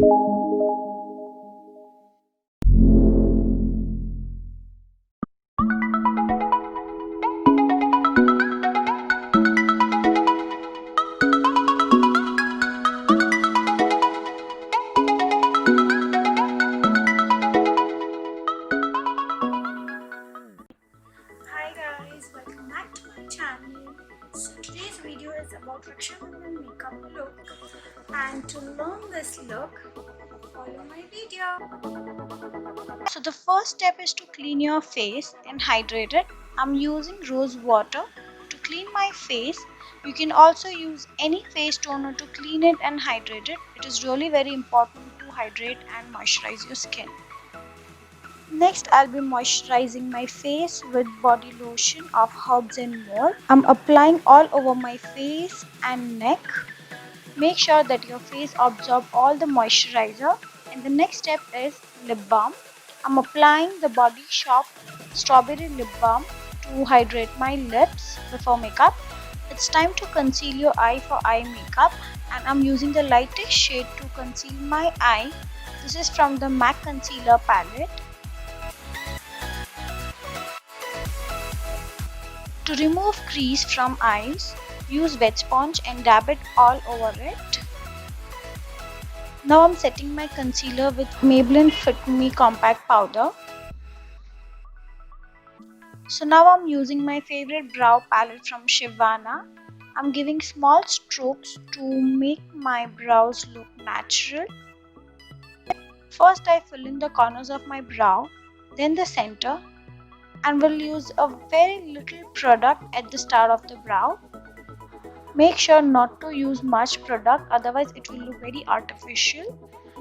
Hi guys, welcome back to my channel. So today's video is about Raksha makeup look, and to learn this look, follow my video. So the first step is to clean your face and hydrate it. I'm using rose water to clean my face. You can also use any face toner to clean it and hydrate it. It is really very important to hydrate and moisturize your skin. Next, I'll be moisturizing my face with body lotion of Herbs and More. I'm applying all over my face and neck. Make sure that your face absorbs all the moisturizer. And the next step is lip balm. I'm applying the Body Shop Strawberry Lip Balm to hydrate my lips before makeup. It's time to conceal your eye for eye makeup, and I'm using the lightest shade to conceal my eye. This is from the MAC Concealer palette. To remove crease from eyes, use wet sponge and dab it all over it. Now I'm setting my concealer with Maybelline Fitme compact powder. So now I'm using my favorite brow palette from Sivanna. I'm giving small strokes to make my brows look natural. First I fill in the corners of my brow, then the center, and will use a very little product at the start of the brow. Make sure not to use much product, otherwise it will look very artificial.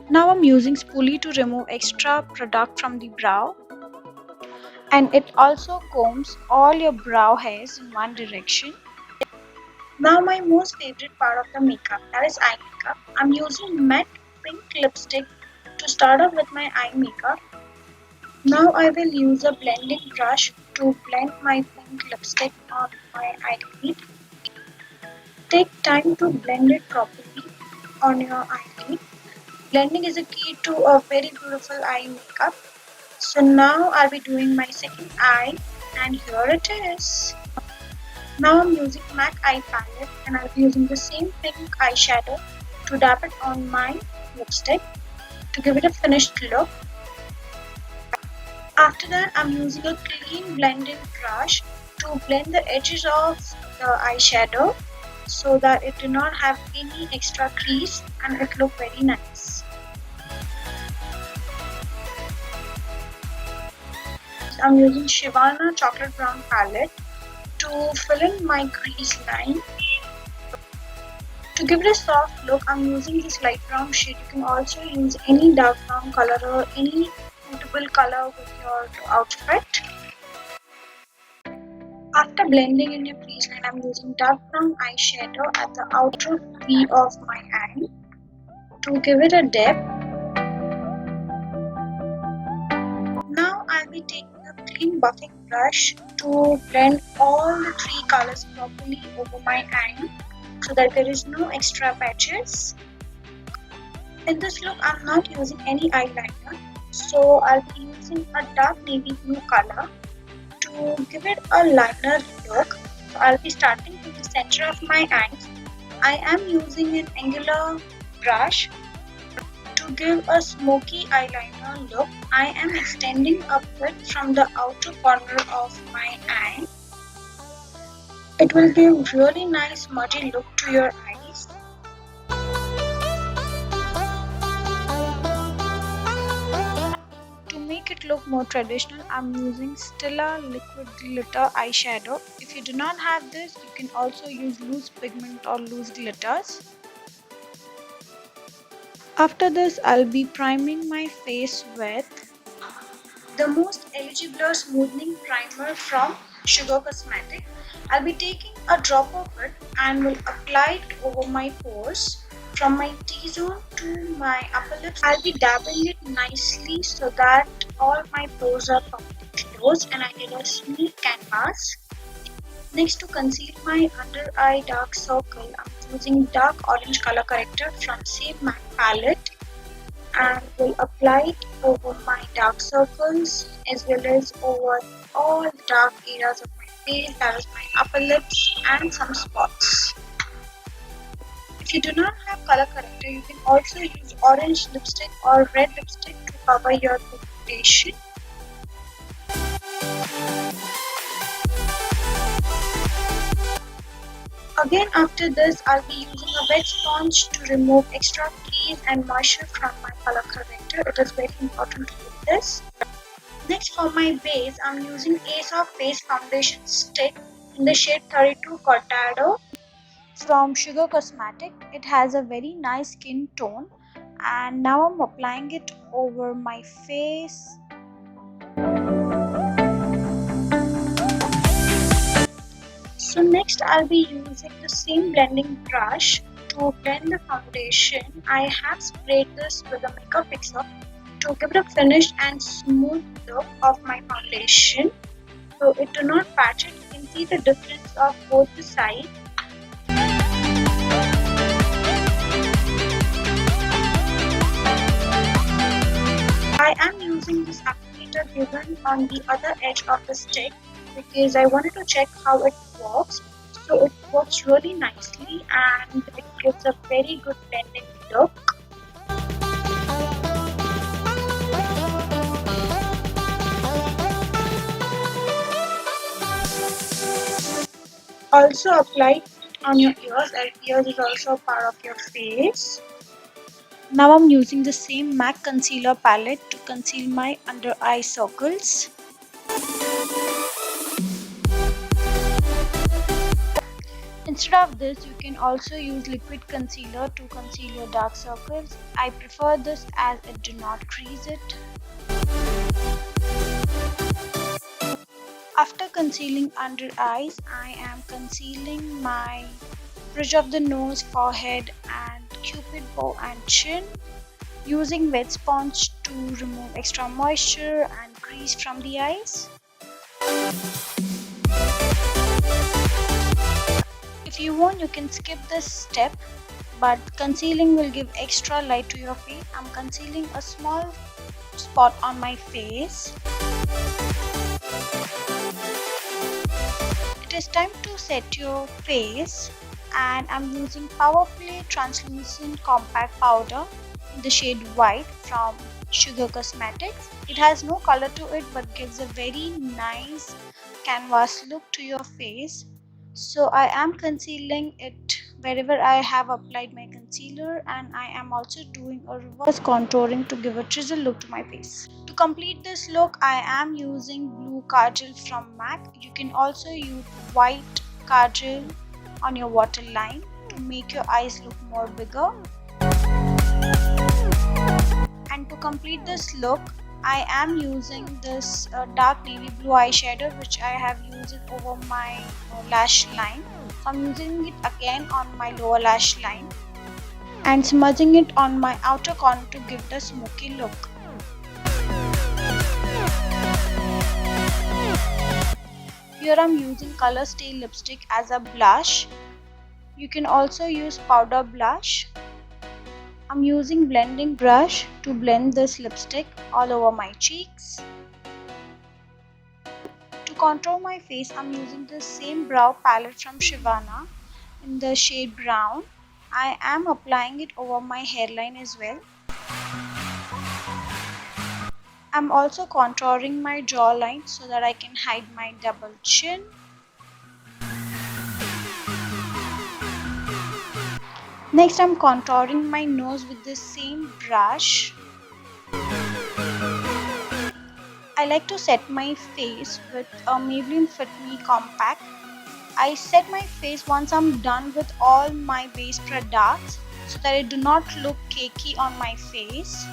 Now I'm using spoolie to remove extra product from the brow, and it also combs all your brow hairs in one direction. Now my most favorite part of the makeup, that is eye makeup. I'm using matte pink lipstick to start off with my eye makeup. Now I will use a blending brush to blend my pink lipstick on my eyelid. Take time to blend it properly on your eyelid. Blending is a key to a very beautiful eye makeup. So now I'll be doing my second eye, and here it is. Now I'm using MAC eye palette, and I'll be using the same pink eyeshadow to dab it on my lipstick to give it a finished look. After that, I'm using a clean blending brush to blend the edges of the eyeshadow so that it do not have any extra crease and it look very nice. I'm using Sivanna chocolate brown palette to fill in my crease line. To give it a soft look, I'm using this light brown shade. You can also use any dark brown color or any suitable color with your outfit. After blending in your crease line, I'm using dark brown eyeshadow at the outer V of my eye to give it a dip. Now I'll be taking a clean buffing brush to blend all the three colors properly over my eye so that there is no extra patches. In this look, I'm not using any eyeliner, so I'll be using a dark navy blue color to give it a liner look. So I'll be starting with the center of my eyes. I am using an angular brush to give a smoky eyeliner look. I am extending a bit from the outer corner of my eye. It will give really nice muddy look to your eyes. To make it look more traditional, I'm using Stila liquid glitter eyeshadow. If you do not have this, you can also use loose pigment or loose glitters. After this, I'll be priming my face with the most eligible smoothing primer from Sugar Cosmetic. I'll be taking a drop of it and will apply it over my pores. From my T-zone to my upper lips, I'll be dabbing it nicely so that all my pores are completely closed and I get a smooth canvas. Next, to conceal my under eye dark circle, I'm using dark orange color corrector from same MAC palette. and will apply it over my dark circles as well as over all the dark areas of my face, that is my upper lips and some spots. If you do not have color corrector, you can also use orange lipstick or red lipstick to cover your pigmentation. Again, after this, I'll be using a wet sponge to remove extra crease and moisture from my color corrector. It is very important to do this. Next, for my base, I'm using Ace of Base Foundation Stick in the shade 32 Cortado from Sugar Cosmetic. It has a very nice skin tone, and now I'm applying it over my face. So next I'll be using the same blending brush to blend the foundation. I have sprayed this with a makeup fixer to give it a finished and smooth look of my foundation. So it do not patch it. You can see the difference of both the sides. I am using this applicator given on the other edge of the stick because I wanted to check how it works. So it works really nicely and it gives a very good blending look. Also apply on your ears, as ears is also a part of your face. Now I'm using the same MAC concealer palette to conceal my under eye circles. Instead of this, you can also use liquid concealer to conceal your dark circles. I prefer this as it do not crease it. After concealing under eyes, I am concealing my bridge of the nose, forehead and cupid bow and chin using wet sponge to remove extra moisture and grease from the eyes. If you want, you can skip this step, but concealing will give extra light to your face. I'm concealing a small spot on my face. It is time to set your face, and I'm using Powerplay Translucent Compact Powder in the shade White from Sugar Cosmetics. It has no color to it but gives a very nice canvas look to your face. So I am concealing it wherever I have applied my concealer, and I am also doing a reverse contouring to give a chisel look to my face. To complete this look, I am using blue kajal from MAC. You can also use white kajal on your waterline to make your eyes look more bigger. And to complete this look, I am using this dark navy blue eyeshadow, which I have used it over my lash line. So I'm using it again on my lower lash line and smudging it on my outer corner to give the smoky look. Here I'm using Color Stay lipstick as a blush. You can also use powder blush. I'm using blending brush to blend this lipstick all over my cheeks. To contour my face, I'm using the same brow palette from Sivanna in the shade brown. I am applying it over my hairline as well. I'm also contouring my jawline so that I can hide my double chin. Next, I'm contouring my nose with the same brush. I like to set my face with a Maybelline Fitme compact. I set my face once I'm done with all my base products so that it do not look cakey on my face.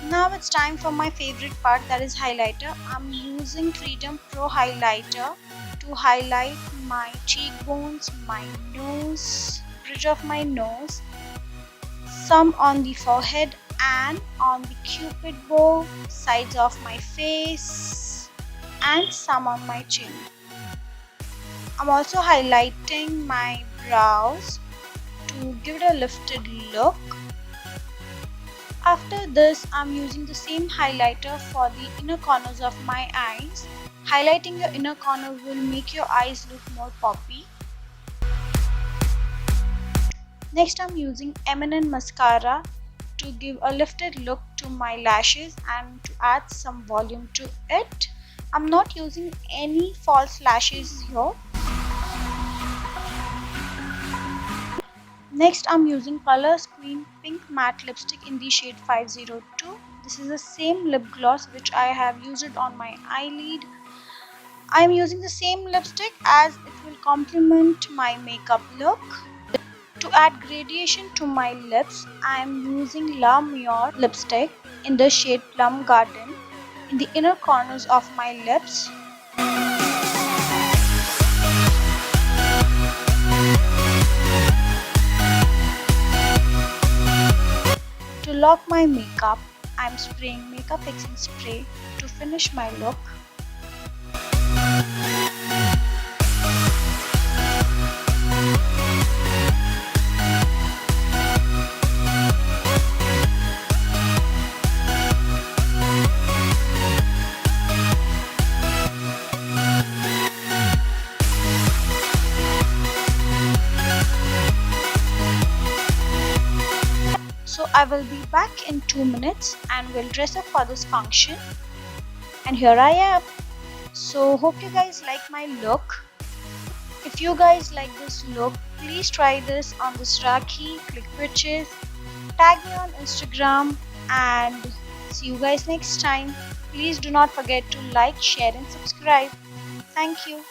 Now it's time for my favorite part, that is highlighter. I'm using Freedom Pro highlighter to highlight my cheekbones, my nose, bridge of my nose, some on the forehead and on the cupid bow, sides of my face and some on my chin. I'm also highlighting my brows to give it a lifted look. After this, I'm using the same highlighter for the inner corners of my eyes. Highlighting your inner corner will make your eyes look more poppy. Next, I'm using M&M mascara to give a lifted look to my lashes and to add some volume to it. I'm not using any false lashes here. Next, I'm using Color Screen Pink Matte Lipstick in the shade 502. This is the same lip gloss which I have used on my eyelid. I am using the same lipstick as it will complement my makeup look. To add gradation to my lips, I am using Mior lipstick in the shade Plum Garden in the inner corners of my lips. To lock my makeup, I am spraying makeup fixing spray to finish my look. So I will be back in 2 minutes and will dress up for this function. And here I am. So hope you guys like my look. If you guys like this look, please try this on this Rakhi, click purchase, tag me on Instagram, and see you guys next time. Please do not forget to like, share and subscribe. Thank you.